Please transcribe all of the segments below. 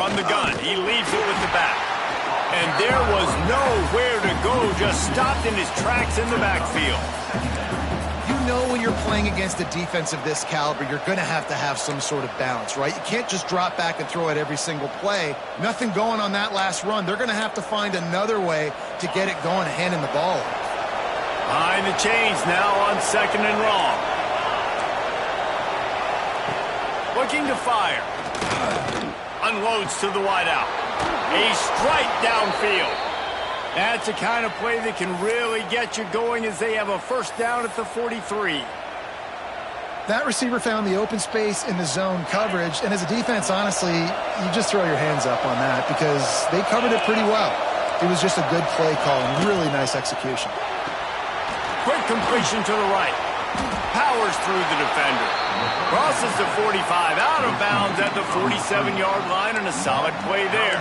on the gun. He leaves it with the back. And there was nowhere to go, just stopped in his tracks in the backfield. You know when you're playing against a defense of this caliber, you're going to have some sort of balance, right? You can't just drop back and throw it every single play. Nothing going on that last run. They're going to have to find another way to get it going, handing the ball. Behind the chains now on 2nd and long. Looking to fire. Unloads to the wideout. A strike downfield. That's the kind of play that can really get you going as they have a first down at the 43. That receiver found the open space in the zone coverage, and as a defense, honestly, you just throw your hands up on that because they covered it pretty well. It was just a good play call and really nice execution. Quick completion to the right. Powers through the defender. Crosses the 45, out of bounds at the 47-yard line, and a solid play there.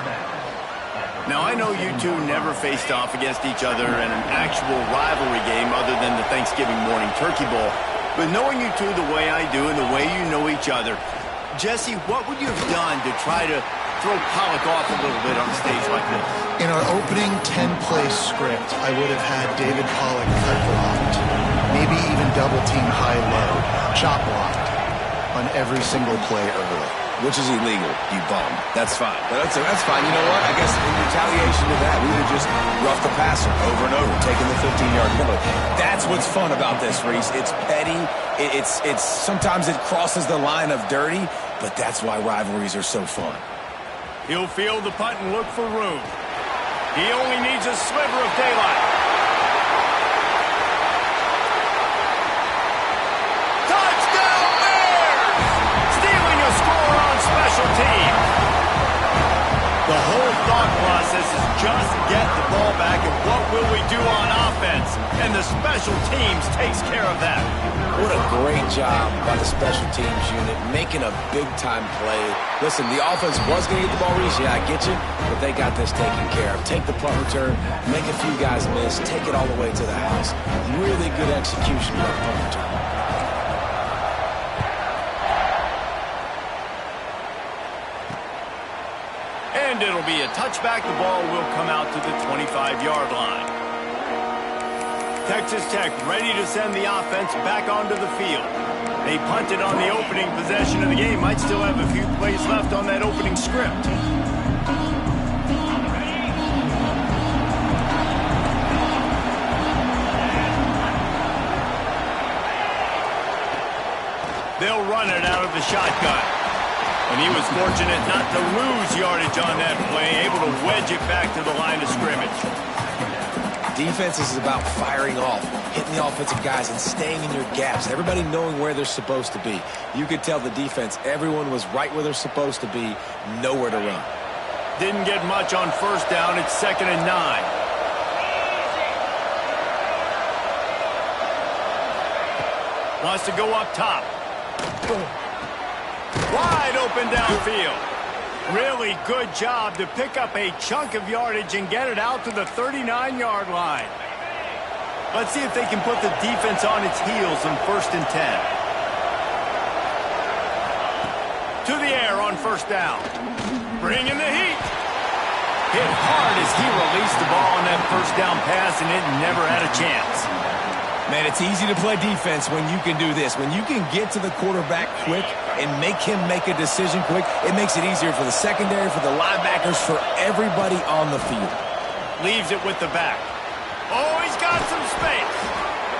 Now, I know you two never faced off against each other in an actual rivalry game other than the Thanksgiving morning turkey bowl. But knowing you two the way I do and the way you know each other, Jesse, what would you have done to try to throw Pollock off a little bit on a stage like this? In our opening 10-play script, I would have had David Pollock cut blocked, maybe even double-team high-low, chop blocked on every single play early. Which is illegal, you bum. That's fine. But that's fine. You know what? I guess in retaliation to that, we would have just roughed the passer over and over, taking the 15-yard penalty. That's what's fun about this, Reese. It's petty. It's sometimes it crosses the line of dirty, but that's why rivalries are so fun. He'll field the punt and look for room. He only needs a sliver of daylight. Special teams. The whole thought process is just get the ball back and what will we do on offense? And the special teams takes care of that. What a great job by the special teams unit, making a big-time play. Listen, the offense was going to get the ball, Reese. Yeah, I get you, but they got this taken care of. Take the punt return, make a few guys miss, take it all the way to the house. Really good execution by the punt return. And it'll be a touchback. The ball will come out to the 25-yard line. Texas Tech ready to send the offense back onto the field. They punted on the opening possession of the game. Might still have a few plays left on that opening script. They'll run it out of the shotgun. And he was fortunate not to lose yardage on that play, able to wedge it back to the line of scrimmage. Defense is about firing off, hitting the offensive guys and staying in your gaps, everybody knowing where they're supposed to be. You could tell the defense, everyone was right where they're supposed to be, nowhere to run. Didn't get much on first down. It's 2nd and 9. Wants to go up top. Wide open downfield. Really good job to pick up a chunk of yardage and get it out to the 39-yard line. Let's see if they can put the defense on its heels on 1st and 10. To the air on first down. Bringing the heat. Hit hard as he released the ball on that first down pass, and it never had a chance. Man, it's easy to play defense when you can do this. When you can get to the quarterback quick and make him make a decision quick, it makes it easier for the secondary, for the linebackers, for everybody on the field. Leaves it with the back. Oh, he's got some space.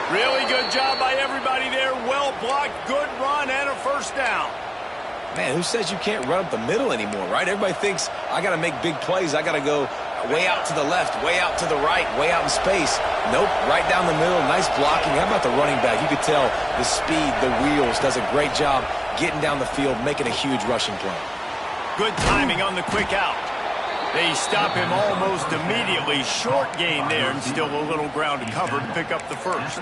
Really good job by everybody there. Well blocked, good run, and a first down. Man, who says you can't run up the middle anymore, right? Everybody thinks, I got to make big plays. I got to go way out to the left, way out to the right, way out in space. Nope, right down the middle, nice blocking. How about the running back? You could tell the speed, the wheels, does a great job getting down the field, making a huge rushing play. Good timing on the quick out. They stop him almost immediately. Short gain there, and still a little ground to cover to pick up the first.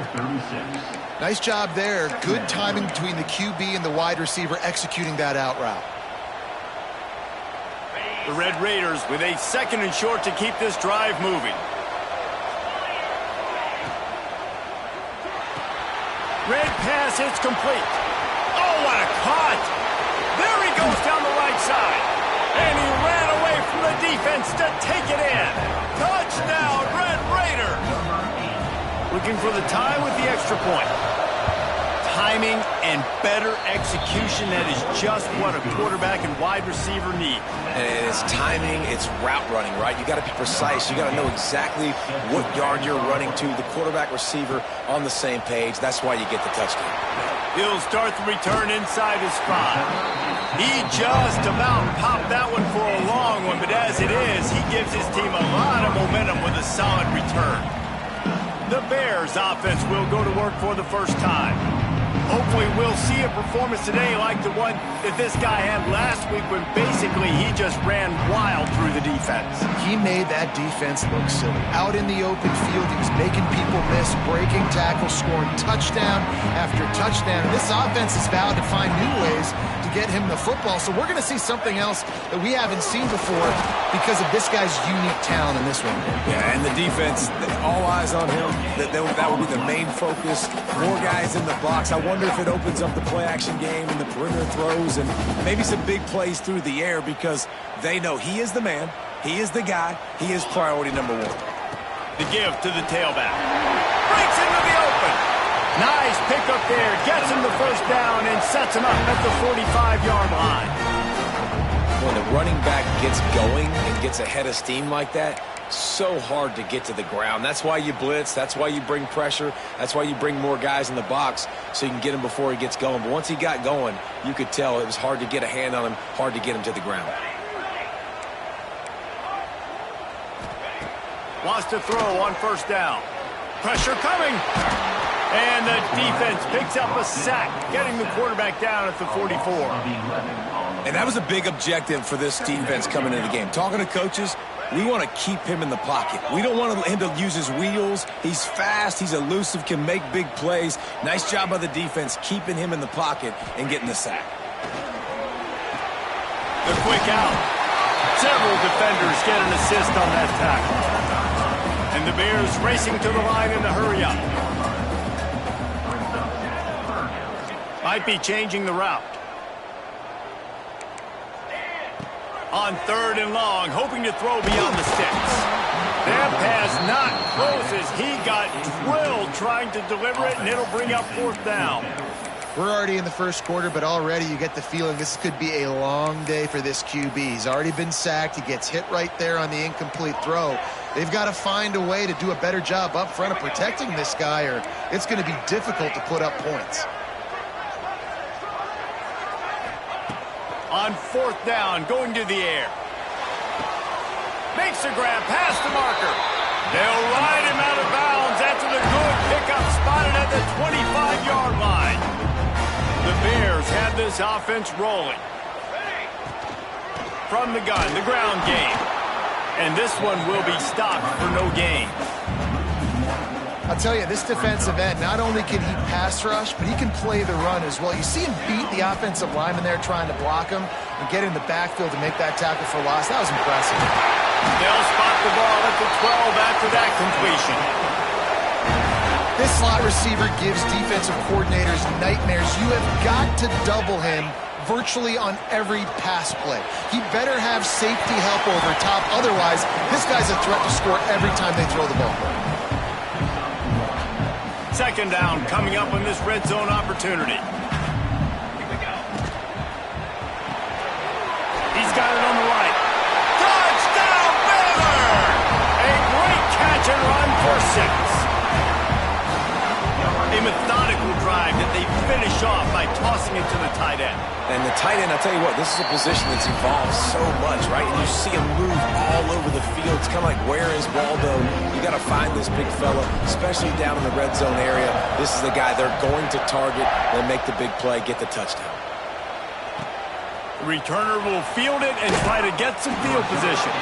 Nice job there. Good timing between the QB and the wide receiver executing that out route. The Red Raiders with a 2nd and short to keep this drive moving. Red pass hits complete. Oh, what a cut! There he goes down the right side. And he ran away defense to take it in. Touchdown, Red Raider. Looking for the tie with the extra point. Timing and better execution, that is just what a quarterback and wide receiver need. And it's timing, it's route running, right? You got to be precise. You got to know exactly what yard you're running to. The quarterback receiver on the same page. That's why you get the touchdown. He'll start the return inside his 5. He just about popped that one for a long one, but as it is, he gives his team a lot of momentum with a solid return. The Bears offense will go to work for the first time. Hopefully we'll see a performance today like the one that this guy had last week when basically he just ran wild through the defense. He made that defense look silly. Out in the open field, he was making people miss, breaking tackles, scoring touchdown after touchdown. This offense is vowed to find new ways to get him the football. So we're going to see something else that we haven't seen before because of this guy's unique talent in this one. Yeah, and the defense, all eyes on him. That will be the main focus. More guys in the box. I wonder if it opens up the play-action game and the perimeter throws and maybe some big plays through the air because they know he is the man, he is the guy, he is priority number 1. The give to the tailback. Breaks into the open. Nice pickup there. Gets him the first down and sets him up at the 45-yard line. When the running back gets going and gets ahead of steam like that, so hard to get to the ground. That's why you blitz. That's why you bring pressure. That's why you bring more guys in the box so you can get him before he gets going. But once he got going, you could tell it was hard to get a hand on him, hard to get him to the ground. Wants to throw on first down. Pressure coming. And the defense picks up a sack, getting the quarterback down at the 44. And that was a big objective for this defense coming into the game. Talking to coaches, we want to keep him in the pocket. We don't want him to use his wheels. He's fast. He's elusive, can make big plays. Nice job by the defense keeping him in the pocket and getting the sack. The quick out. Several defenders get an assist on that tackle. And the Bears racing to the line in a hurry up. Might be changing the route. On 3rd and long, hoping to throw beyond the sticks. That pass not close as he got drilled trying to deliver it, and it'll bring up 4th down. We're already in the first quarter, but already you get the feeling this could be a long day for this QB. He's already been sacked. He gets hit right there on the incomplete throw. They've got to find a way to do a better job up front of protecting this guy, or it's going to be difficult to put up points. On 4th down, going to the air. Makes a grab past the marker. They'll ride him out of bounds after the good pickup spotted at the 25-yard line. The Bears have this offense rolling. From the gun, the ground game. And this one will be stopped for no gain. I'll tell you, this defensive end, not only can he pass rush, but he can play the run as well. You see him beat the offensive lineman there trying to block him and get in the backfield to make that tackle for loss. That was impressive. They'll spot the ball at the 12 after that completion. This slot receiver gives defensive coordinators nightmares. You have got to double him virtually on every pass play. He better have safety help over top. Otherwise, this guy's a threat to score every time they throw the ball. 2nd down coming up on this red zone opportunity. He's got it on the right. Touchdown, Baylor! A great catch and run for 6. A methodical drive that they finish off by tossing it to the tight end. And the tight end, I'll tell you what, this is a position that's evolved so much, right? And you see him move all over the field. It's kind of like, where is Waldo? You got to find this big fella, especially down in the red zone area. This is the guy they're going to target. They'll make the big play, get the touchdown. The returner will field it and try to get some field position.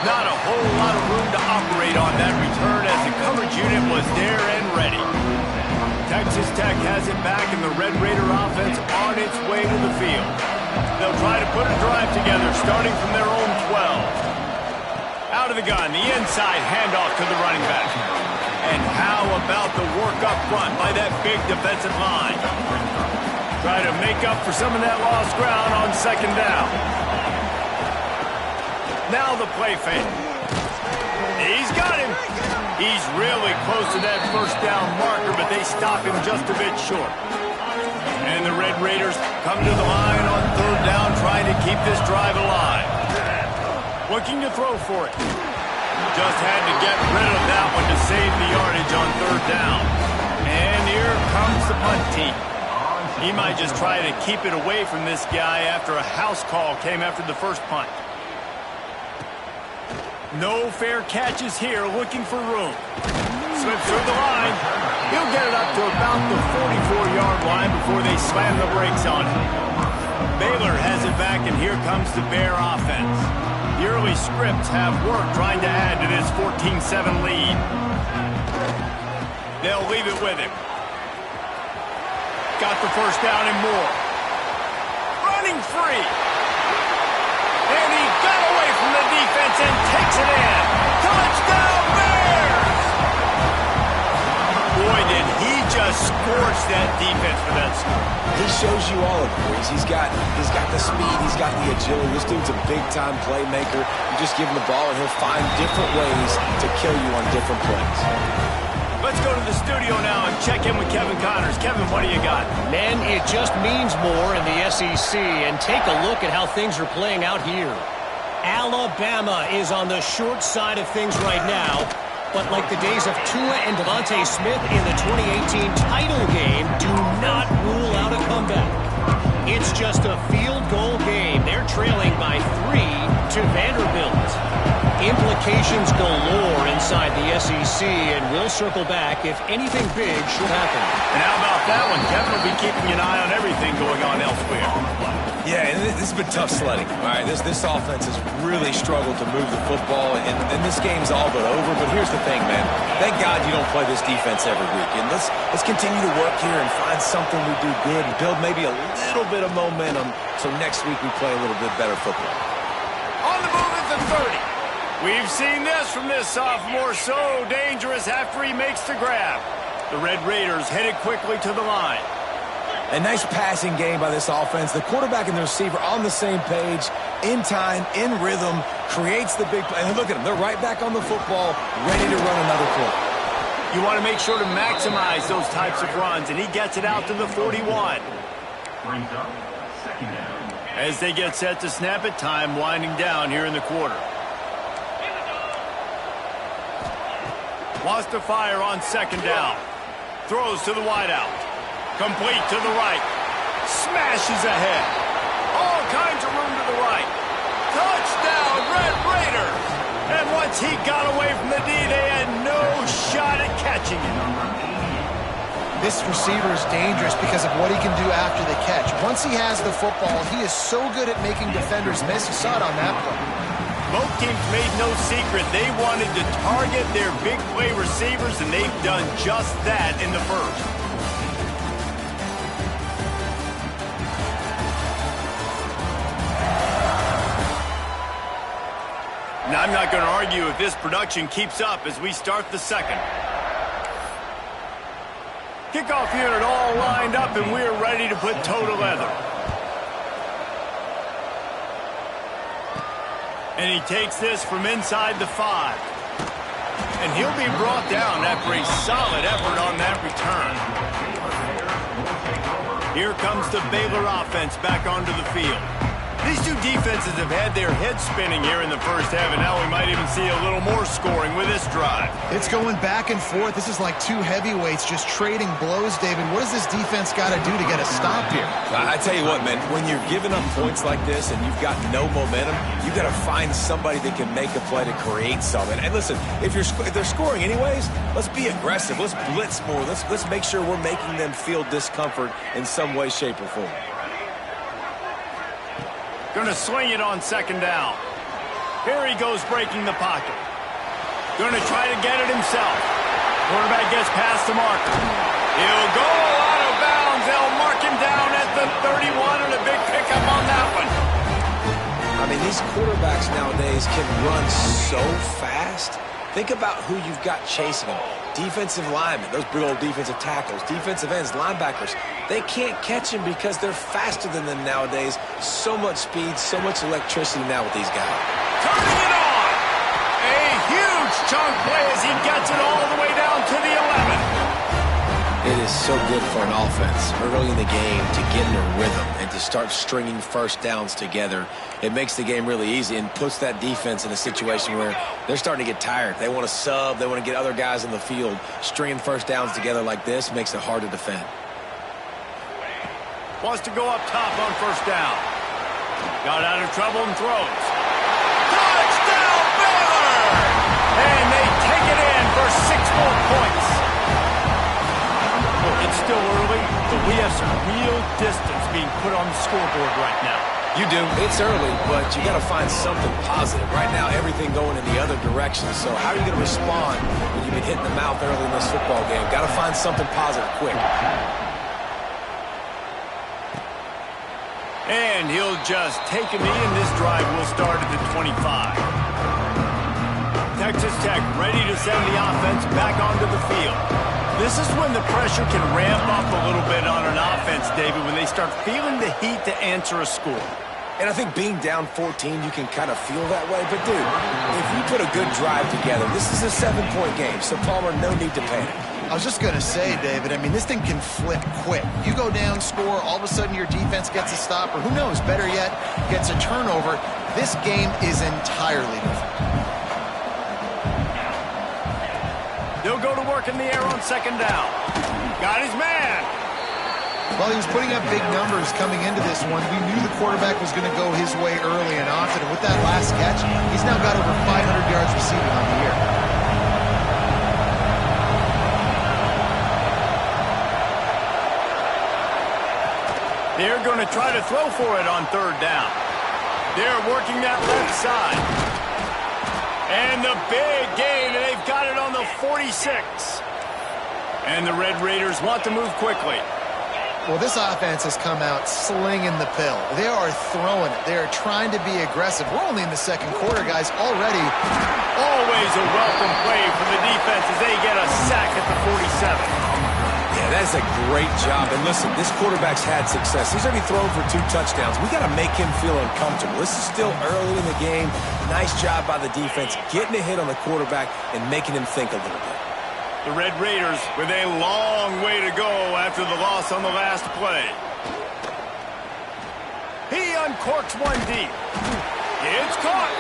Not a whole lot of room to operate on that return as the coverage unit was there and ready. Texas Tech has it back, and the Red Raider offense on its way to the field. They'll try to put a drive together, starting from their own 12. Out of the gun, the inside handoff to the running back. And how about the work up front by that big defensive line? Try to make up for some of that lost ground on 2nd down. Now the play fake. He's got him. He's really close to that first down marker, but they stop him just a bit short. And the Red Raiders come to the line on third down, trying to keep this drive alive. Looking to throw for it. Just had to get rid of that one to save the yardage on third down. And here comes the punt team. He might just try to keep it away from this guy after a house call came after the first punt. No fair catches here, looking for room. Slips through the line. He'll get it up to about the 44-yard line before they slam the brakes on him. Baylor has it back, and here comes the Bear offense. The early scripts have worked trying to add to this 14-7 lead. They'll leave it with him. Got the first down and more. Running free. And he got away from the defense and takes it in. Touchdown, Bears! Boy, did he just scorch that defense for that score. He shows you all of it, boys. He's got the speed, he's got the agility. This dude's a big-time playmaker. You just give him the ball, and he'll find different ways to kill you on different plays. Let's go to the studio now and check in with Kevin Connors. Kevin, what do you got? Man, it just means more in the SEC. And take a look at how things are playing out here. Alabama is on the short side of things right now. But like the days of Tua and Devontae Smith in the 2018 title game, do not rule out a comeback. It's just a field goal game. They're trailing by 3 to Vanderbilt. Implications galore inside the SEC, and we'll circle back if anything big should happen. And how about that one? Kevin will be keeping an eye on everything going on elsewhere. Yeah, and this has been tough sledding. All right, this offense has really struggled to move the football, and this game's all but over. But here's the thing, man. Thank God you don't play this defense every week. And let's continue to work here and find something we do good and build maybe a little bit of momentum so next week we play a little bit better football. On the move at the 30. We've seen this from this sophomore, so dangerous after he makes the grab. The Red Raiders headed quickly to the line. A nice passing game by this offense. The quarterback and the receiver on the same page, in time, in rhythm, creates the big play. And look at them. They're right back on the football, ready to run another play. You want to make sure to maximize those types of runs, and he gets it out to the 41. As they get set to snap it, time winding down here in the quarter. Wants to fire on second down. Throws to the wideout. Complete to the right. Smashes ahead. All kinds of room to the right. Touchdown, Red Raiders! And once he got away from the D, they had no shot at catching him. This receiver is dangerous because of what he can do after the catch. Once he has the football, he is so good at making defenders miss. You saw it on that play. Both teams made no secret they wanted to target their big play receivers, and they've done just that in the first. Now, I'm not going to argue if this production keeps up as we start the second. Kickoff unit all lined up, and we're ready to put toe to leather. And he takes this from inside the 5. And he'll be brought down after a solid effort on that return. Here comes the Baylor offense back onto the field. These two defenses have had their heads spinning here in the first half, and now we might even see a little more scoring with this drive. It's going back and forth. This is like two heavyweights just trading blows, David. What does this defense got to do to get a stop here? I tell you what, man, when you're giving up points like this and you've got no momentum, you've got to find somebody that can make a play to create something. And listen, if they're scoring anyways, let's be aggressive. Let's blitz more. Let's make sure we're making them feel discomfort in some way, shape, or form. Going to swing it on second down. Here he goes breaking the pocket. Going to try to get it himself. Quarterback gets past the marker. He'll go out of bounds. They'll mark him down at the 31, and a big pickup on that one. I mean, these quarterbacks nowadays can run so fast. Think about who you've got chasing them. Defensive linemen, those big old defensive tackles, defensive ends, linebackers. They can't catch him because they're faster than them nowadays. So much speed, so much electricity now with these guys. Turning chunk play as he gets it all the way down to the 11. It is so good for an offense early in the game to get in a rhythm and to start stringing first downs together. It makes the game really easy and puts that defense in a situation where they're starting to get tired. They want to sub. They want to get other guys in the field. Stringing first downs together like this makes it hard to defend. Wants to go up top on first down. Got out of trouble and throws. Touchdown, Baylor! And they take it in for 6 more points. It's still early, but we have some real distance being put on the scoreboard right now. You do. It's early, but you got to find something positive. Right now, everything going in the other direction. So how are you going to respond when you've been hit in the mouth early in this football game? Got to find something positive quick. And he'll just take a knee, and this drive will start at the 25. Texas Tech ready to send the offense back onto the field. This is when the pressure can ramp up a little bit on an offense, David, when they start feeling the heat to answer a score. And I think being down 14, you can kind of feel that way. But, dude, if you put a good drive together, this is a 7-point game. So, Palmer, no need to panic. I was just going to say, David, I mean, this thing can flip quick. You go down, score, all of a sudden your defense gets a stop, or who knows, better yet, gets a turnover. This game is entirely different. They'll go to work in the air on second down. Got his man. Well, he was putting up big numbers coming into this one. We knew the quarterback was going to go his way early and often. And with that last catch, he's now got over 500 yards receiving on the year. They're going to try to throw for it on third down. They're working that left side. And the big gain, and they've got it on the 46. And the Red Raiders want to move quickly. Well, this offense has come out slinging the pill. They are throwing it. They are trying to be aggressive. We're only in the second quarter, guys, already. Always a welcome play for the defense as they get a sack at the 47. Yeah, that's a great job. And listen, this quarterback's had success. He's already thrown for 2 touchdowns. We got to make him feel uncomfortable. This is still early in the game. Nice job by the defense, getting a hit on the quarterback and making him think a little bit. The Red Raiders with a long way to go after the loss on the last play. He uncorks one deep. It's caught.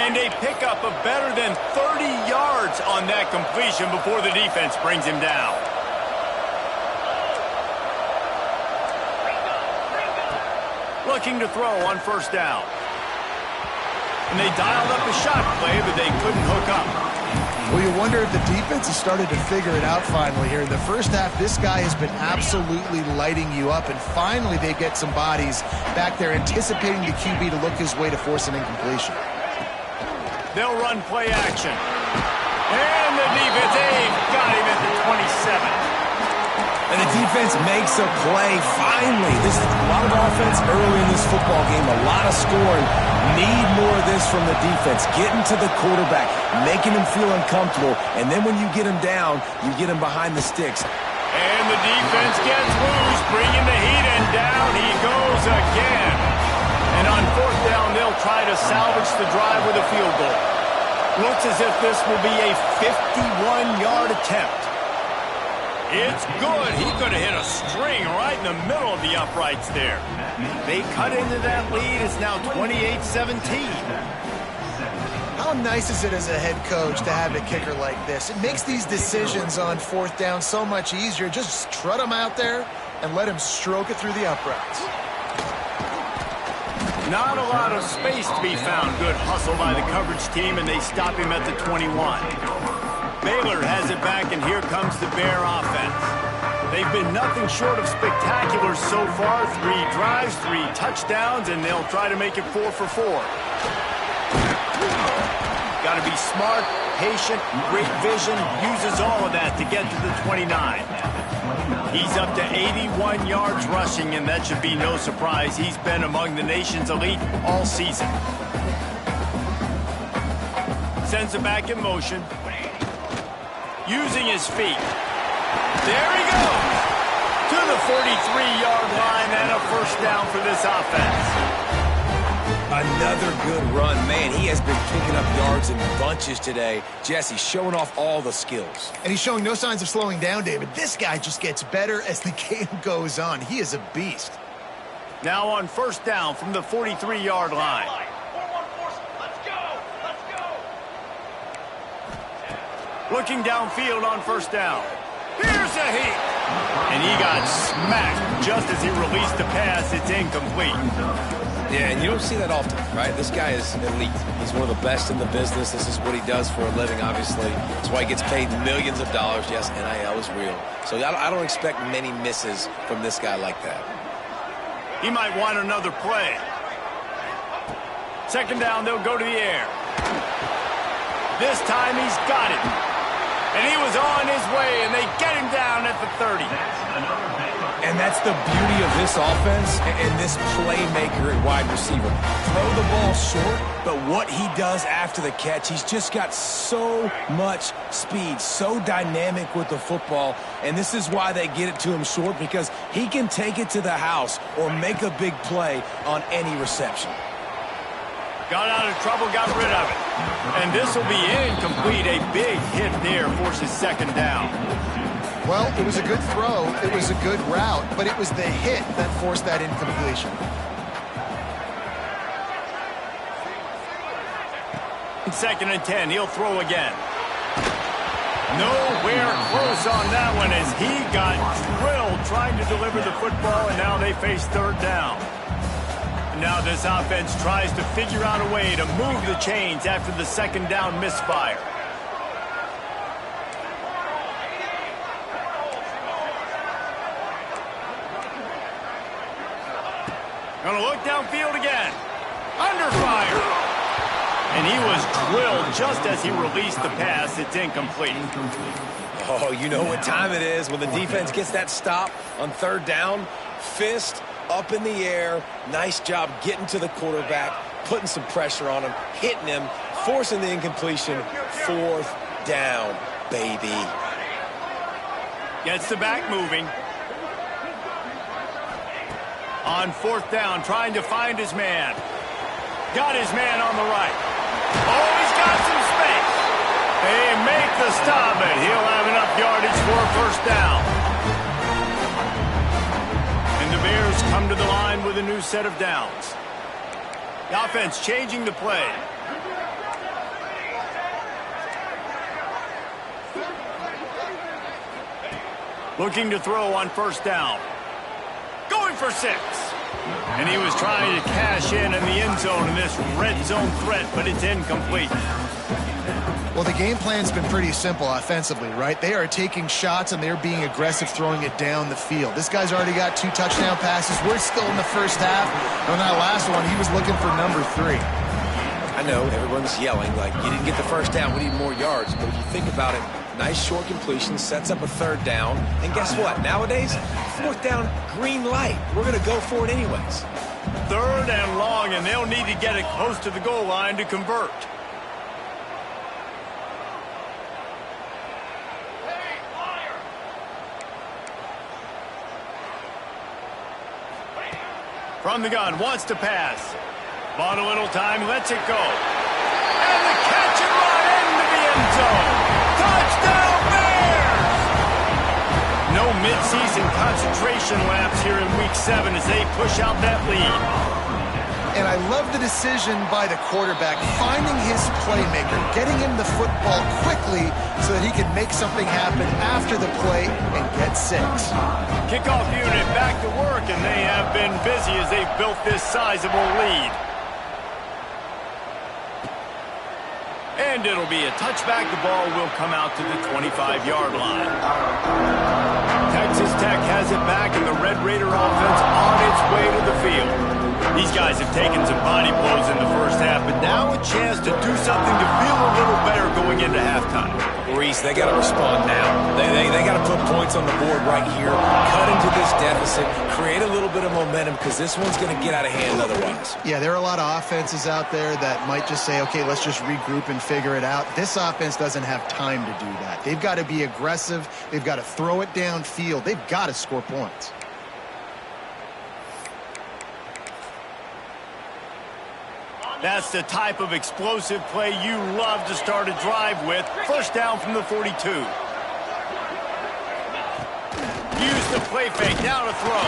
And a pickup of better than 30 yards on that completion before the defense brings him down. Looking to throw on first down. And they dialed up a shot play, but they couldn't hook up. Well, you wonder if the defense has started to figure it out finally here. In the first half, this guy has been absolutely lighting you up, and finally they get some bodies back there anticipating the QB to look his way to force an incompletion. They'll run play action. And the defense, they've got him at the 27. And the defense makes a play, finally. This is a lot of offense early in this football game, a lot of scoring. Need more of this from the defense. Getting to the quarterback, making him feel uncomfortable, and then when you get him down, you get him behind the sticks. And the defense gets loose, bringing the heat, and down he goes again. And on fourth down, they'll try to salvage the drive with a field goal. Looks as if this will be a 51-yard attempt. It's good. He could have hit a string right in the middle of the uprights there. They cut into that lead. It's now 28-17. How nice is it as a head coach to have a kicker like this? It makes these decisions on fourth down so much easier. Just strut him out there and let him stroke it through the uprights. Not a lot of space to be found. Good hustle by the coverage team, and they stop him at the 21. Baylor has it back, and here comes the Bear offense. They've been nothing short of spectacular so far. 3 drives, 3 touchdowns, and they'll try to make it 4 for 4. Got to be smart, patient, great vision. Uses all of that to get to the 29. He's up to 81 yards rushing, and that should be no surprise. He's been among the nation's elite all season. Sends it back in motion. Using his feet. There he goes. To the 43-yard line and a first down for this offense. Another good run. Man, he has been picking up yards in bunches today. Jesse showing off all the skills. And he's showing no signs of slowing down, David. This guy just gets better as the game goes on. He is a beast. Now on first down from the 43-yard line. Looking downfield on first down. Here's a hit. And he got smacked just as he released the pass. It's incomplete. Yeah, and you don't see that often, right? This guy is elite. He's one of the best in the business. This is what he does for a living, obviously. That's why he gets paid millions of dollars. Yes, NIL is real. So I don't expect many misses from this guy like that. He might want another play. Second down, they'll go to the air. This time he's got it. And he was on his way, and they get him down at the 30. And that's the beauty of this offense and this playmaker at wide receiver. Throw the ball short, but what he does after the catch, he's just got so much speed, so dynamic with the football. And this is why they get it to him short, because he can take it to the house or make a big play on any reception. Got out of trouble, got rid of it. And this will be incomplete. A big hit there forces second down. Well, it was a good throw, it was a good route, but it was the hit that forced that incompletion. Second and 10, he'll throw again. Nowhere close on that one as he got drilled trying to deliver the football, and now they face third down. Now this offense tries to figure out a way to move the chains after the second down misfire. Gonna look downfield again. Under fire. And he was drilled just as he released the pass. It's incomplete. Oh, you know what time it is when the defense gets that stop on third down. Fist up in the air. Nice job getting to the quarterback, putting some pressure on him, hitting him, forcing the incompletion. Fourth down, baby. Gets the back moving. On fourth down, trying to find his man. Got his man on the right. Oh, he's got some space. They make the stop, but he'll have enough yardage for a first down. And the Bears come to the line with a new set of downs. The offense changing the play. Looking to throw on first down. Going for 6. And he was trying to cash in the end zone in this red zone threat, but it's incomplete. Well, the game plan's been pretty simple offensively, right? They are taking shots and they're being aggressive throwing it down the field. This guy's already got 2 touchdown passes. We're still in the first half. On that last one, he was looking for number 3. I know everyone's yelling like, you didn't get the first down, we need more yards. But if you think about it, nice short completion, sets up a third down. And guess what? Nowadays, fourth down, green light. We're going to go for it anyways. Third and long, and they'll need to get it close to the goal line to convert. From the gun, wants to pass. Bought a little time, lets it go. And the catch and run into the end zone. Touchdown Bears! No midseason concentration laps here in Week 7 as they push out that lead. And I love the decision by the quarterback, finding his playmaker, getting him the football quickly so that he can make something happen after the play and get 6. Kickoff unit back to work, and they have been busy as they've built this sizable lead. And it'll be a touchback. The ball will come out to the 25-yard line. Texas Tech has it back, and the Red Raider offense on its way to the field. These guys have taken some body blows in the first half, but now a chance to do something to feel a little better going into halftime. Reese, they got to respond now. They got to put points on the board right here, cut into this deficit, create a little bit of momentum because this one's going to get out of hand otherwise. Yeah, there are a lot of offenses out there that might just say, okay, let's just regroup and figure it out. This offense doesn't have time to do that. They've got to be aggressive. They've got to throw it downfield. They've got to score points. That's the type of explosive play you love to start a drive with. First down from the 42. Use the play fake, now to throw.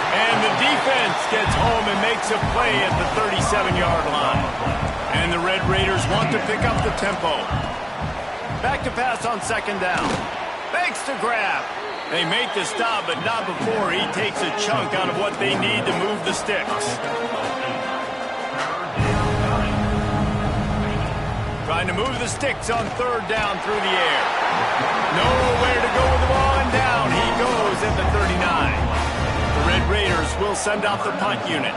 And the defense gets home and makes a play at the 37-yard line. And the Red Raiders want to pick up the tempo. Back to pass on second down. Fakes to grab. They make the stop, but not before he takes a chunk out of what they need to move the sticks. Trying to move the sticks on third down through the air. Nowhere to go with the ball, and down he goes at the 39. The Red Raiders will send out the punt unit.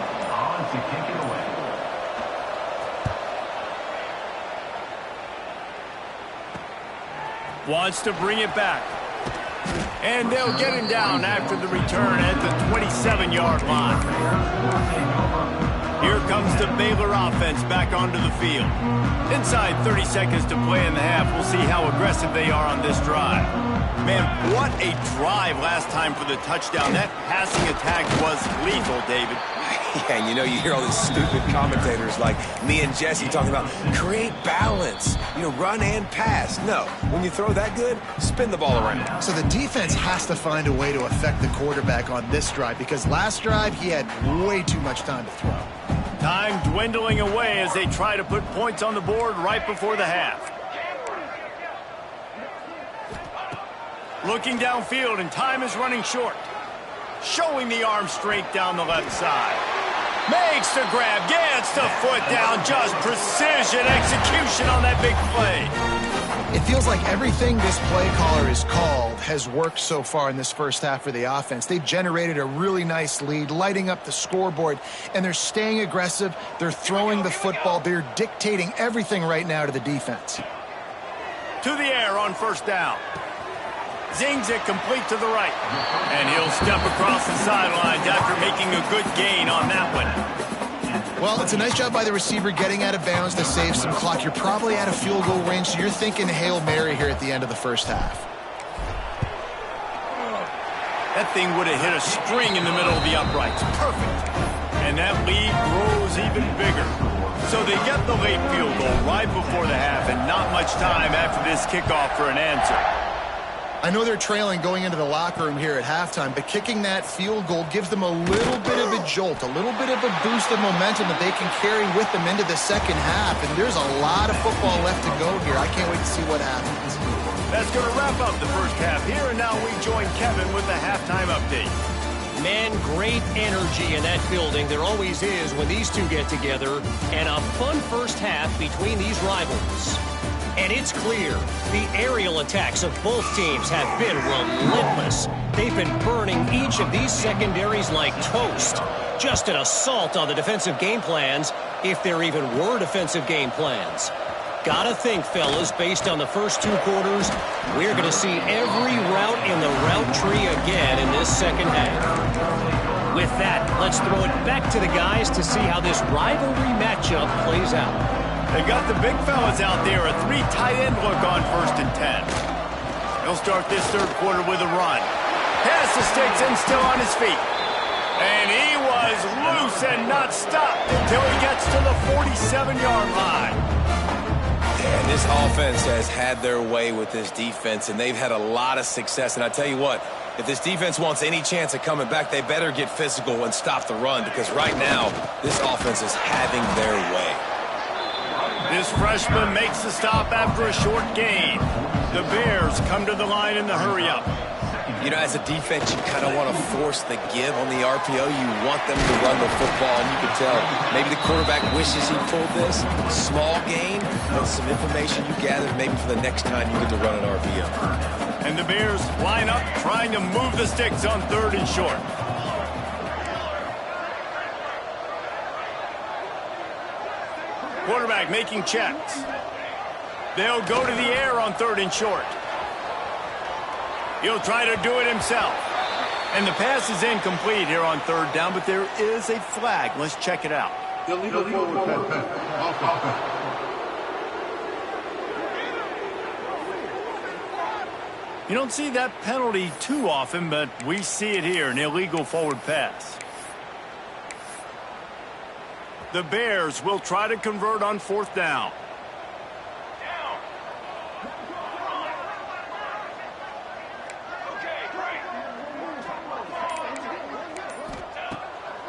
Wants to bring it back. And they'll get him down after the return at the 27-yard line. Here comes the Baylor offense back onto the field. Inside 30 seconds to play in the half. We'll see how aggressive they are on this drive. Man, what a drive last time for the touchdown. That passing attack was lethal, David. Yeah, and you hear all these stupid commentators like me and Jesse talking about create balance, run and pass. No, when you throw that good, spin the ball around. So the defense has to find a way to affect the quarterback on this drive because last drive he had way too much time to throw. Time dwindling away as they try to put points on the board right before the half. Looking downfield, and time is running short. Showing the arm strength down the left side. Makes the grab, gets the foot down. Just precision execution on that big play. It feels like everything this play caller has called has worked so far in this first half for the offense. They've generated a really nice lead, lighting up the scoreboard, and they're staying aggressive. They're throwing the football. They're dictating everything right now to the defense. To the air on first down. Zings it complete to the right. And he'll step across the sidelines after making a good gain on that one. Well, it's a nice job by the receiver getting out of bounds to save some clock. You're probably out of field goal range, so you're thinking Hail Mary here at the end of the first half. That thing would have hit a string in the middle of the uprights. Perfect. And that lead grows even bigger. So they get the late field goal right before the half, and not much time after this kickoff for an answer. I know they're trailing going into the locker room here at halftime, but kicking that field goal gives them a little bit of a jolt, a little bit of a boost of momentum that they can carry with them into the second half. And there's a lot of football left to go here. I can't wait to see what happens. That's going to wrap up the first half here, and now we join Kevin with the halftime update. Man, great energy in that building. There always is when these two get together, and a fun first half between these rivals. And it's clear, the aerial attacks of both teams have been relentless. They've been burning each of these secondaries like toast. Just an assault on the defensive game plans, if there even were defensive game plans. Gotta think, fellas, based on the first two quarters, we're going to see every route in the route tree again in this second half. With that, let's throw it back to the guys to see how this rivalry matchup plays out. They got the big fellas out there, a 3 tight end look on 1st and 10. He'll start this third quarter with a run. Pass the sticks and still on his feet. And he was loose and not stopped until he gets to the 47-yard line. And this offense has had their way with this defense, and they've had a lot of success. And I tell you what, if this defense wants any chance of coming back, they better get physical and stop the run, because right now, this offense is having their way. This freshman makes the stop after a short gain. The Bears come to the line in the hurry-up. As a defense, you kind of want to force the give on the RPO. You want them to run the football, and you can tell maybe the quarterback wishes he pulled this. Small gain, but some information you gathered maybe for the next time you get to run an RPO. And the Bears line up, trying to move the sticks on 3rd and short. Quarterback making checks. They'll go to the air on 3rd and short. He'll try to do it himself. And the pass is incomplete here on 3rd down, but there is a flag. Let's check it out. Illegal forward pass. You don't see that penalty too often, but we see it here, an illegal forward pass. The Bears will try to convert on 4th down.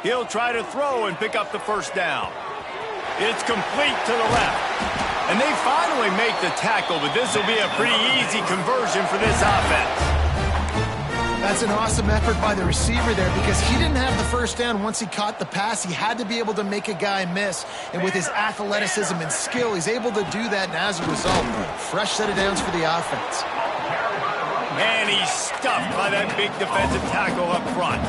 He'll try to throw and pick up the 1st down. It's complete to the left. And they finally make the tackle, but this will be a pretty easy conversion for this offense. That's an awesome effort by the receiver there because he didn't have the 1st down once he caught the pass. He had to be able to make a guy miss. And with his athleticism and skill, he's able to do that. And as a result, fresh set of downs for the offense. And he's stuffed by that big defensive tackle up front.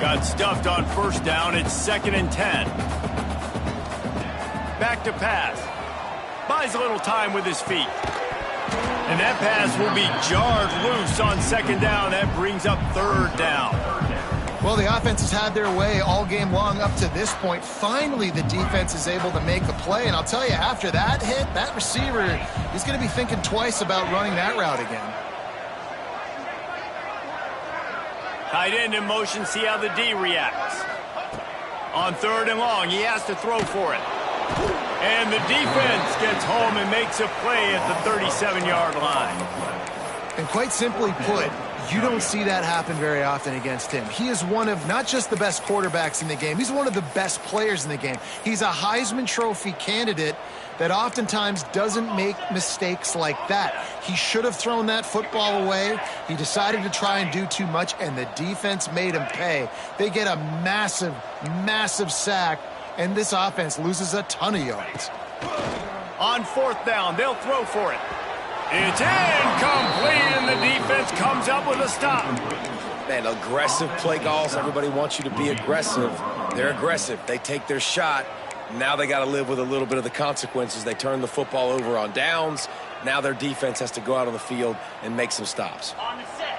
Got stuffed on 1st down. It's 2nd and 10. Back to pass. Buys a little time with his feet. And that pass will be jarred loose on 2nd down. That brings up 3rd down. Well, the offense has had their way all game long up to this point. Finally, the defense is able to make a play. And I'll tell you, after that hit, that receiver is going to be thinking twice about running that route again. Tight end in motion, see how the D reacts. On 3rd and long, he has to throw for it. And the defense gets home and makes a play at the 37-yard line. And quite simply put, you don't see that happen very often against him. He is one of not just the best quarterbacks in the game, he's one of the best players in the game. He's a Heisman Trophy candidate that oftentimes doesn't make mistakes like that. He should have thrown that football away. He decided to try and do too much, and the defense made him pay. They get a massive, massive sack, and this offense loses a ton of yards. On 4th down, they'll throw for it. It's incomplete, and the defense comes up with a stop. Man, aggressive play calls. Everybody wants you to be aggressive. They're aggressive. They take their shot. Now they got to live with a little bit of the consequences. They turn the football over on downs. Now their defense has to go out on the field and make some stops. On the set.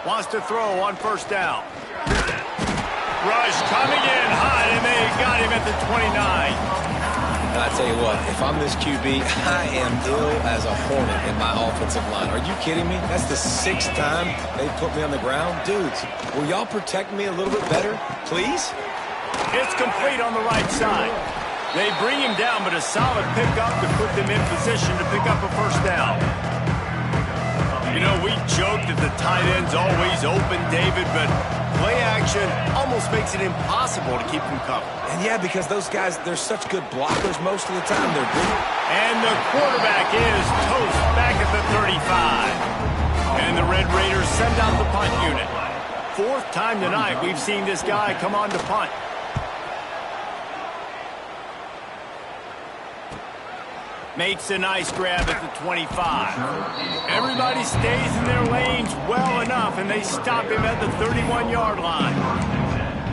Wants to throw on 1st down. Rush coming in hot, and they got him at the 29. And I tell you what, if I'm this QB, I am ill as a hornet in my offensive line. Are you kidding me? That's the 6th time they've put me on the ground. Dudes, will y'all protect me a little bit better, please? It's complete on the right side. They bring him down, but a solid pickup to put them in position to pick up a 1st down. You know, we joke that the tight end's always open, David, but play action almost makes it impossible to keep them covered. And yeah, because those guys, they're such good blockers most of the time. They're good. And the quarterback is toast back at the 35. And the Red Raiders send out the punt unit. 4th time tonight we've seen this guy come on to punt. Makes a nice grab at the 25. Everybody stays in their lanes well enough, and they stop him at the 31-yard line.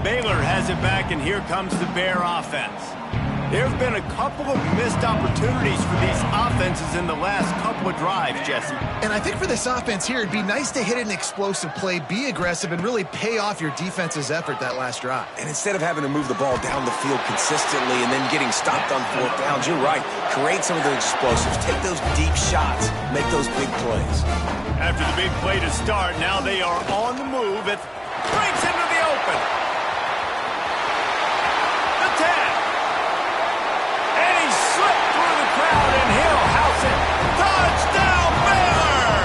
Baylor has it back, and here comes the Bear offense. There have been a couple of missed opportunities for these offenses in the last couple of drives, Jesse. And I think for this offense here, it'd be nice to hit an explosive play, be aggressive, and really pay off your defense's effort that last drive. And instead of having to move the ball down the field consistently and then getting stopped on 4th downs, you're right. Create some of those explosives. Take those deep shots. Make those big plays. After the big play to start, now they are on the move. It breaks into the open. The 10. And he slipped through the crowd, and he'll house it. Touchdown, Baylor!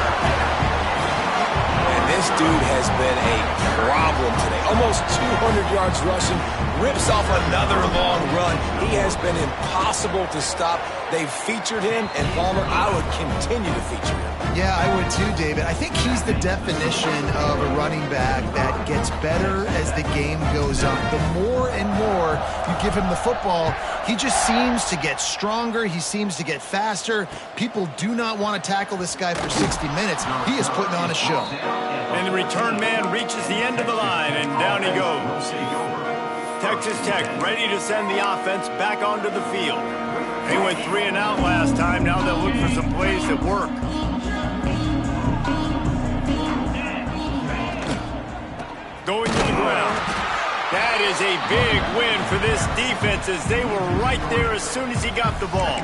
And this dude has been a problem today. Almost 200 yards rushing. Rips off another long run. He has been impossible to stop. They've featured him, and Palmer, I would continue to feature him. Yeah, I would too, David. I think he's the definition of a running back that gets better as the game goes on. The more and more you give him the football, he just seems to get stronger. He seems to get faster. People do not want to tackle this guy for 60 minutes. He is putting on a show. And the return man reaches the end of the line, and down he goes. Texas Tech ready to send the offense back onto the field. They went 3 and out last time. Now they'll look for some plays that work. Going to the ground. That is a big win for this defense as they were right there as soon as he got the ball.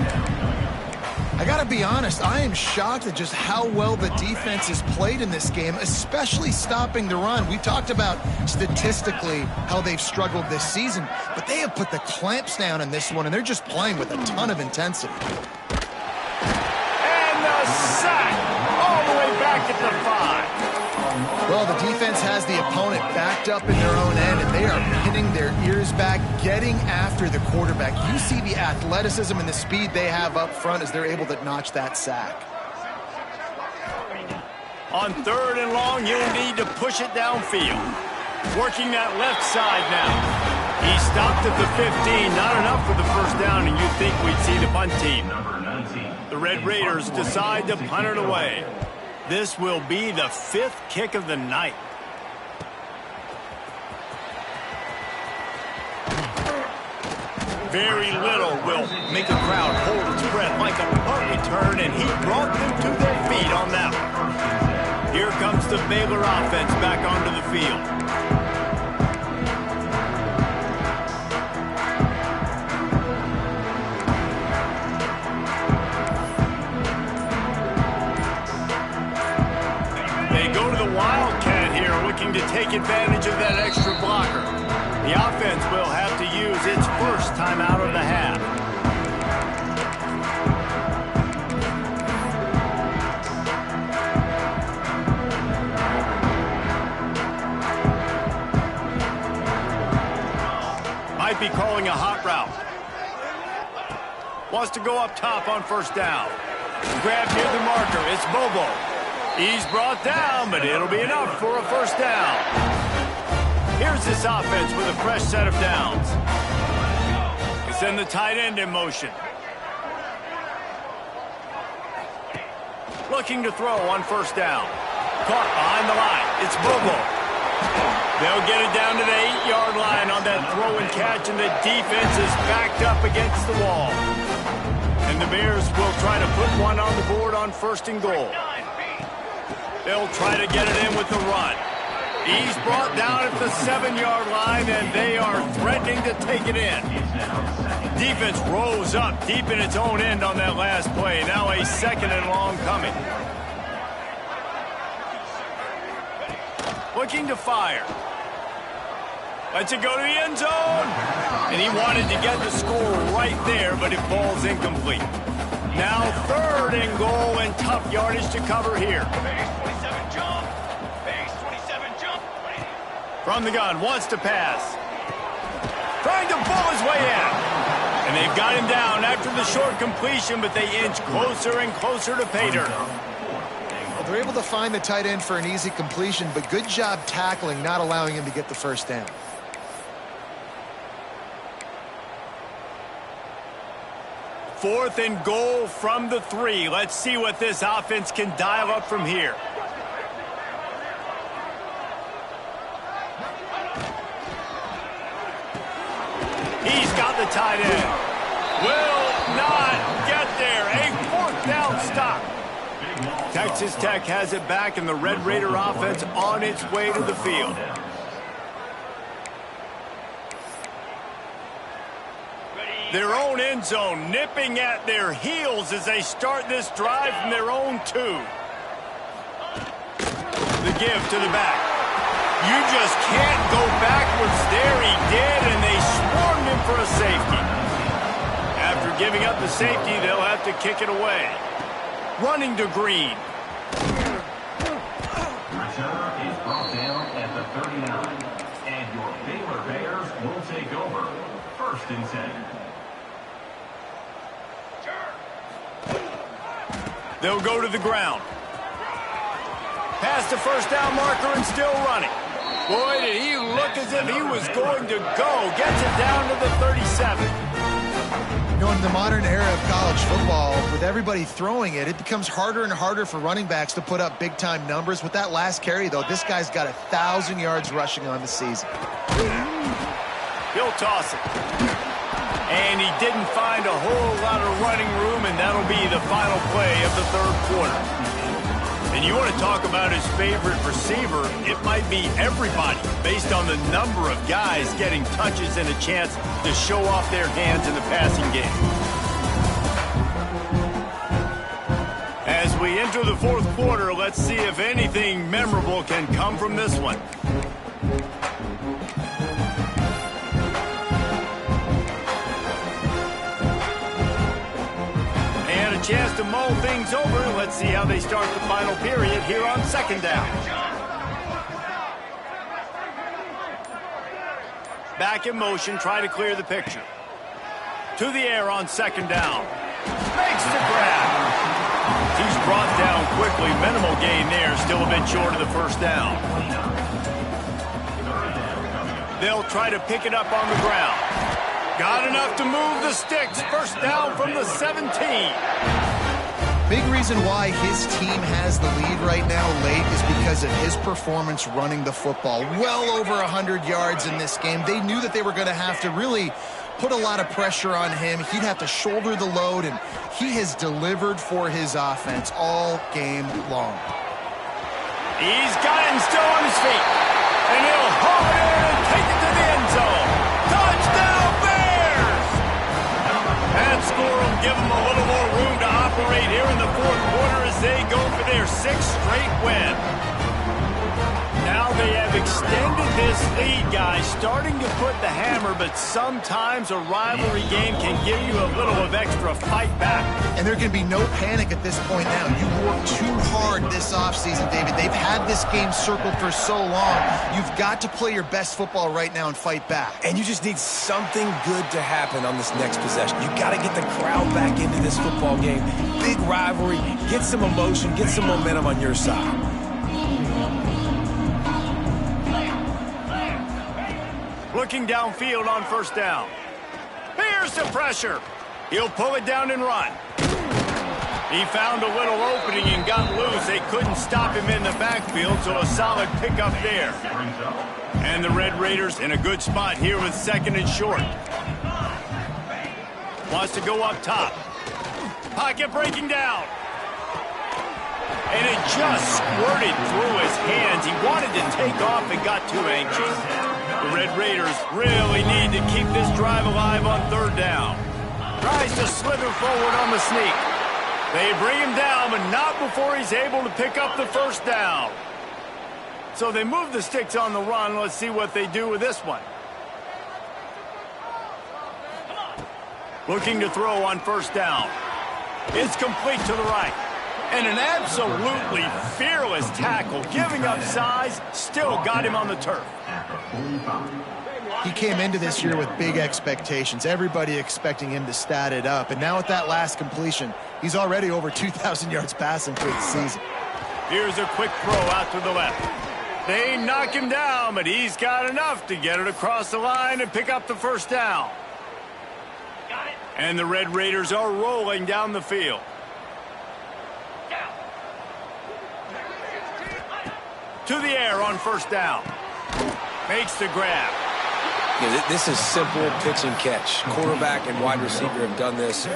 I gotta be honest, I am shocked at just how well the defense has played in this game, especially stopping the run. We talked about statistically how they've struggled this season, but they have put the clamps down in this one, and they're just playing with a ton of intensity. And the sack all the way back at the 5. Well, the defense has the opponent backed up in their own end, and they are pinning their ears back, getting after the quarterback. You see the athleticism and the speed they have up front as they're able to notch that sack. On 3rd and long, you'll need to push it downfield. Working that left side now. He stopped at the 15. Not enough for the first down, and you'd think we'd see the punt team. The Red Raiders decide to punt it away. This will be the 5th kick of the night. Very little will make a crowd hold its breath like a punt return, and he brought them to their feet on that one. Here comes the Baylor offense back onto the field. Wildcat here looking to take advantage of that extra blocker. The offense will have to use its first timeout of the half. Might be calling a hot route. Wants to go up top on first down. Grab near the marker. It's Bobo. He's brought down, but it'll be enough for a first down. Here's this offense with a fresh set of downs. Send the tight end in motion. Looking to throw on first down. Caught behind the line. It's Bobo. They'll get it down to the 8-yard line on that throw and catch, and the defense is backed up against the wall. And the Bears will try to put one on the board on 1st and goal. They'll try to get it in with the run. He's brought down at the 7-yard line, and they are threatening to take it in. Defense rose up deep in its own end on that last play. Now a 2nd and long coming. Looking to fire. Lets it go to the end zone. And he wanted to get the score right there, but it falls incomplete. Now 3rd and goal, and tough yardage to cover here. From the gun, wants to pass. Trying to pull his way in. And they've got him down after the short completion, but they inch closer and closer to pay dirt. Well, they're able to find the tight end for an easy completion, but good job tackling, not allowing him to get the first down. Fourth and goal from the 3. Let's see what this offense can dial up from here. He's got the tight end. Will not get there. A 4th down stop. Texas Tech has it back, and the Red Raider offense on its way to the field. Their own end zone nipping at their heels as they start this drive from their own 2. The give to the back. You just can't go backwards there. He did, and they swarmed him for a safety. After giving up the safety, they'll have to kick it away. Running to Green. Return is brought down at the 39. And your Baylor Bears will take over. 1st and 10. They'll go to the ground. Past the first down marker and still running. Boy, did he look as if he was going to go. Gets it down to the 37. You know, in the modern era of college football, with everybody throwing it, it becomes harder and harder for running backs to put up big-time numbers. With that last carry, though, this guy's got 1,000 yards rushing on the season. He'll toss it. And he didn't find a whole lot of running room, and that'll be the final play of the 3rd quarter. And you want to talk about his favorite receiver, it might be everybody, based on the number of guys getting touches and a chance to show off their hands in the passing game. enter the fourth quarter. Let's see if anything memorable can come from this one. They had a chance to mull things over. Let's see how they start the final period here on second down. Back in motion, try to clear the picture. To the air on second down. Makes the grab. He's brought down quickly. Minimal gain there. Still a bit short of the first down. They'll try to pick it up on the ground. Got enough to move the sticks. First down from the 17. Big reason why his team has the lead right now late is because of his performance running the football. Well over 100 yards in this game. They knew that they were going to have to really put a lot of pressure on him. He'd have to shoulder the load, and he has delivered for his offense all game long. He's got him still on his feet. And he'll haul it in and take it to the end zone. Touchdown, Bears! That score will give them a little more room to operate here in the fourth quarter as they go for their sixth straight win. Now they have extended this lead, guys, starting to put the hammer, but sometimes a rivalry game can give you a little of extra fight back. And there can be no panic at this point now. You worked too hard this offseason, David. They've had this game circled for so long. You've got to play your best football right now and fight back. And you just need something good to happen on this next possession. You got to get the crowd back into this football game. Big rivalry. Get some emotion. Get some momentum on your side. Looking downfield on first down. Here's the pressure. He'll pull it down and run. He found a little opening and got loose. They couldn't stop him in the backfield, so a solid pickup there. And the Red Raiders in a good spot here with second and short. Wants to go up top. Pocket breaking down. And it just squirted through his hands. He wanted to take off and got too anxious. The Red Raiders really need to keep this drive alive on third down. Tries to slither forward on the sneak. They bring him down, but not before he's able to pick up the first down. So they move the sticks on the run. Let's see what they do with this one. Looking to throw on first down. It's complete to the right. And an absolutely fearless tackle, giving up size, still got him on the turf. He came into this year with big expectations. Everybody expecting him to stat it up. And now with that last completion, he's already over 2,000 yards passing for the season. Here's a quick throw out to the left. They knock him down, but he's got enough to get it across the line and pick up the first down. And the Red Raiders are rolling down the field. To the air on first down. Makes the grab. Yeah, this is simple pitch and catch. Quarterback and wide receiver have done this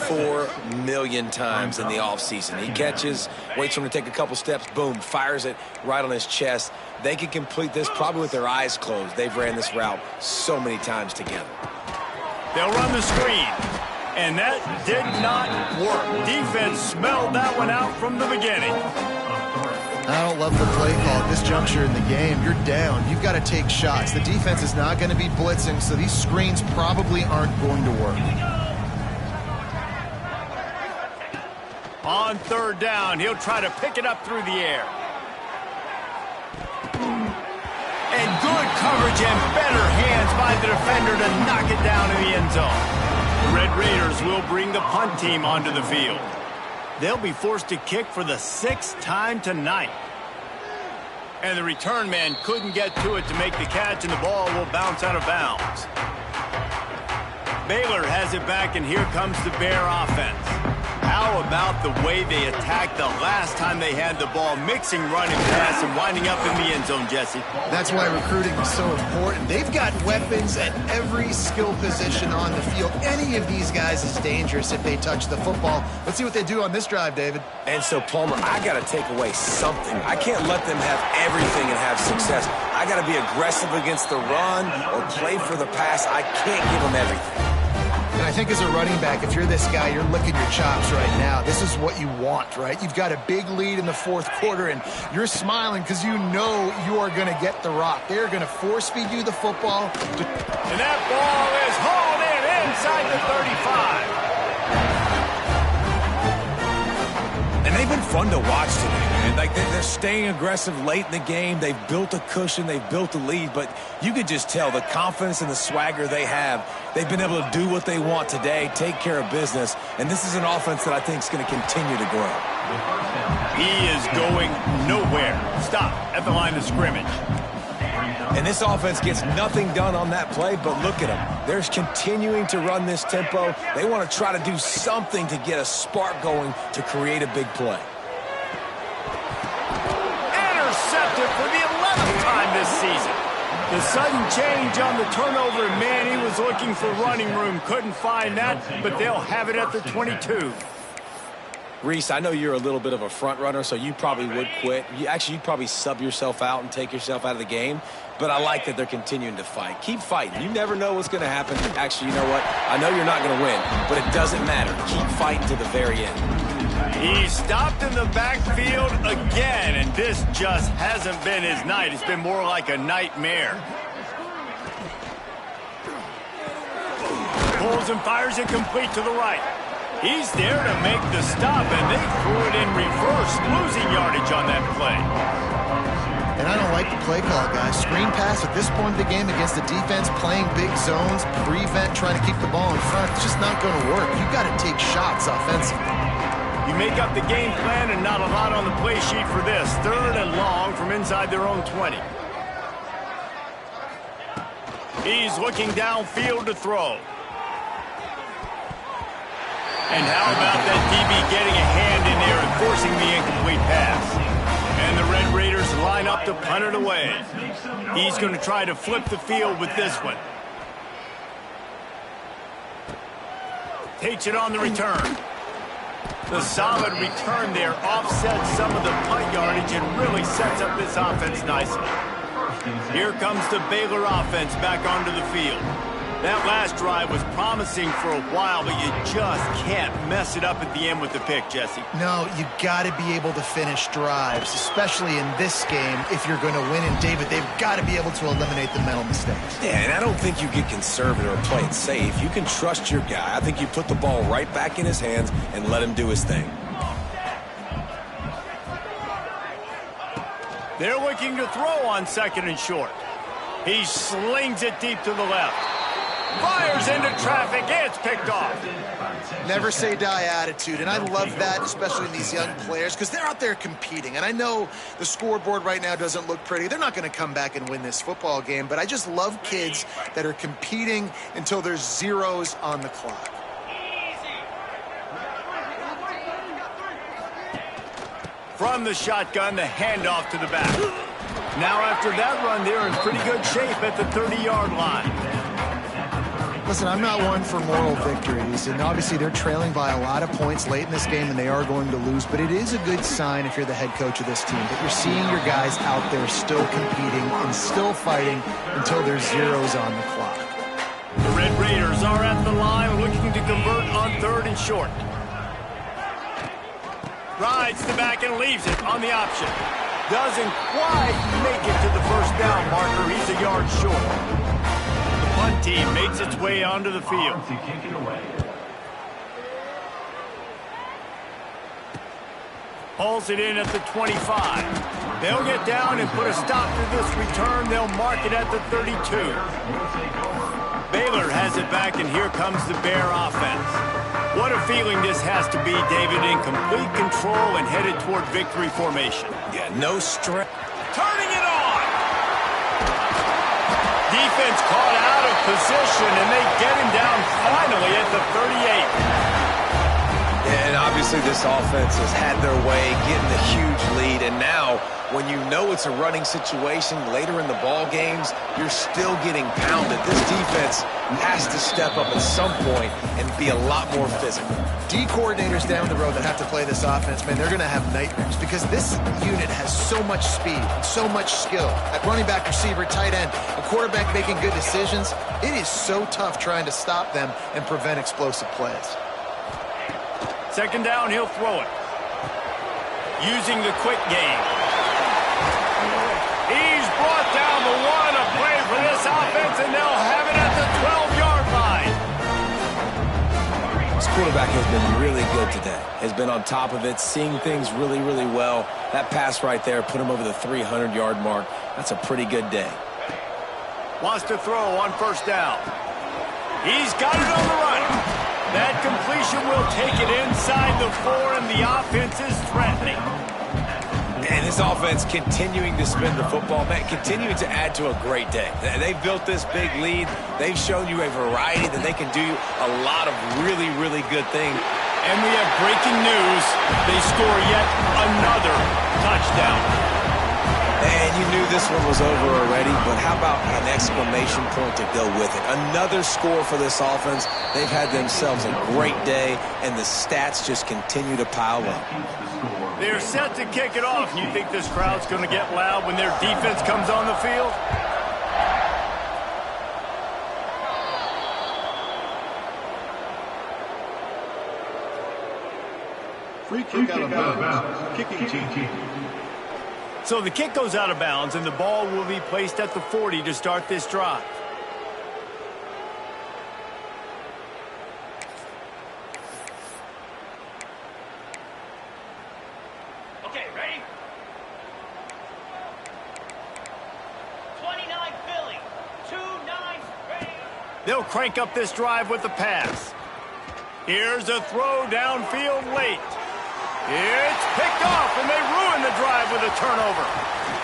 4 million times in the offseason. He catches, waits for him to take a couple steps, boom, fires it right on his chest. They can complete this probably with their eyes closed. They've ran this route so many times together. They'll run the screen. And that did not work. Defense smelled that one out from the beginning. I don't love the play call at this juncture in the game. You're down. You've got to take shots. The defense is not going to be blitzing, so these screens probably aren't going to work. On third down, he'll try to pick it up through the air. And good coverage and better hands by the defender to knock it down in the end zone. The Red Raiders will bring the punt team onto the field. They'll be forced to kick for the 6th time tonight. And the return man couldn't get to it to make the catch, and the ball will bounce out of bounds. Baylor has it back, and here comes the Bear offense. How about the way they attacked the last time they had the ball, mixing run and pass and winding up in the end zone, Jesse? That's why recruiting is so important. They've got weapons at every skill position on the field. Any of these guys is dangerous if they touch the football. Let's see what they do on this drive, David. And so, Palmer, I got to take away something. I can't let them have everything and have success. I got to be aggressive against the run or play for the pass. I can't give them everything. And I think as a running back, if you're this guy, you're licking your chops right now. This is what you want, right? You've got a big lead in the fourth quarter, and you're smiling because you know you are going to get the rock. They're going to force-feed you the football. And that ball is hauled in inside the 35. And they've been fun to watch today, man. Like, they're staying aggressive late in the game. They've built a cushion. They've built a lead. But you could just tell the confidence and the swagger they have. They've been able to do what they want today, take care of business. And this is an offense that I think is going to continue to grow. He is going nowhere. Stop at the line of scrimmage. And this offense gets nothing done on that play, but look at them. They're continuing to run this tempo. They want to try to do something to get a spark going to create a big play. Intercepted for the 11th time this season. The sudden change on the turnover, man, he was looking for running room. Couldn't find that, but they'll have it at the 22. Reese, I know you're a little bit of a front runner, so you probably would quit. You'd probably sub yourself out and take yourself out of the game. But I like that they're continuing to fight. Keep fighting. You never know what's going to happen. Actually, you know what? I know you're not going to win, but it doesn't matter. Keep fighting to the very end. He stopped in the backfield again, and this just hasn't been his night. It's been more like a nightmare. Pulls and fires it complete to the right. He's there to make the stop, and they threw it in reverse, losing yardage on that play. And I don't like the play call, guys. Screen pass at this point of the game against the defense, playing big zones, prevent, trying to keep the ball in front. It's just not going to work. You've got to take shots offensively. You make up the game plan and not a lot on the play sheet for this. 3rd and long from inside their own 20. He's looking downfield to throw. And how about that DB getting a hand in there and forcing the incomplete pass? And the Red Raiders line up to punt it away. He's going to try to flip the field with this one. Takes it on the return. The solid return there offsets some of the punt yardage and really sets up this offense nicely. Here comes the Baylor offense back onto the field. That last drive was promising for a while, but you just can't mess it up at the end with the pick, Jesse. No, you got to be able to finish drives, especially in this game if you're going to win. And, David, they've got to be able to eliminate the mental mistakes. Yeah, and I don't think you get conservative or play it safe. You can trust your guy. I think you put the ball right back in his hands and let him do his thing. They're looking to throw on 2nd and short. He slings it deep to the left. Fires into traffic. It's picked off. Never say die attitude, and I love that, especially in these young players, because they're out there competing. And I know the scoreboard right now doesn't look pretty. They're not going to come back and win this football game, but I just love kids that are competing until there's zeros on the clock. From the shotgun, the handoff to the back. Now after that run, they're in pretty good shape at the 30-yard line. Listen, I'm not one for moral victories, and obviously they're trailing by a lot of points late in this game, and they are going to lose, but it is a good sign if you're the head coach of this team that you're seeing your guys out there still competing and still fighting until there's zeros on the clock. The Red Raiders are at the line looking to convert on 3rd and short. Rides the back and leaves it on the option. Doesn't quite make it to the 1st down marker. He's a yard short. Punt team makes its way onto the field. Hauls it in at the 25. They'll get down and put a stop to this return. They'll mark it at the 32. Baylor has it back, and here comes the Bear offense. What a feeling this has to be, David, in complete control and headed toward victory formation. Yeah, no stress. Turning it on! Defense caught out of position, and they get him down finally at the 38. And obviously Obviously, this offense has had their way, getting a huge lead, and now when you know it's a running situation later in the ball games, you're still getting pounded. This defense has to step up at some point and be a lot more physical. D coordinators down the road that have to play this offense, man, they're going to have nightmares because this unit has so much speed and so much skill. At running back, receiver, tight end, a quarterback making good decisions, it is so tough trying to stop them and prevent explosive plays. Second down, he'll throw it. Using the quick game. He's brought down the one, a play for this offense, and they'll have it at the 12-yard line. This quarterback has been really good today. Has been on top of it, seeing things really, really well. That pass right there put him over the 300-yard mark. That's a pretty good day. Wants to throw on first down. He's got it on the run. That completion will take it inside the 4, and the offense is threatening. And this offense continuing to spin the football, man, continuing to add to a great day. They've built this big lead. They've shown you a variety that they can do a lot of really, really good things. And we have breaking news. They score yet another touchdown. And you knew this one was over already, but how about an exclamation point to go with it? Another score for this offense. They've had themselves a great day, and the stats just continue to pile up. They're set to kick it off. You think this crowd's going to get loud when their defense comes on the field? Free kick out of bounds. Kicking team. So the kick goes out of bounds, and the ball will be placed at the 40 to start this drive. Okay, ready? 29 Philly. 2-9 ready. They'll crank up this drive with the pass. Here's a throw downfield late. It's picked off, and they ruin the drive with a turnover.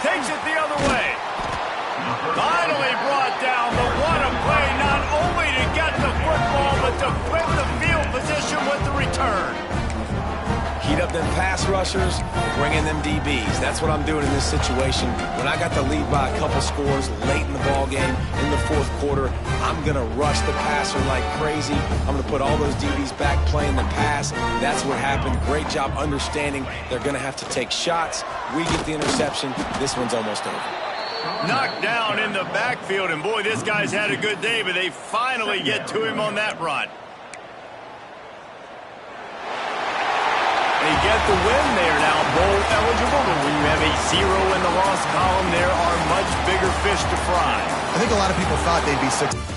Takes it the other way. Finally brought down the one play, not only to get the football, but to flip the field position with the return. Heat up them pass rushers, bring in them DBs. That's what I'm doing in this situation. When I got the lead by a couple scores late in the ball game, in the fourth quarter, I'm going to rush the passer like crazy. I'm going to put all those DBs back playing the pass. That's what happened. Great job understanding they're going to have to take shots. We get the interception. This one's almost over. Knocked down in the backfield, and boy, this guy's had a good day, but they finally get to him on that run. They get the win. They are now bowl eligible, but when you have a 0 in the loss column, there are much bigger fish to fry. I think a lot of people thought they'd be 6.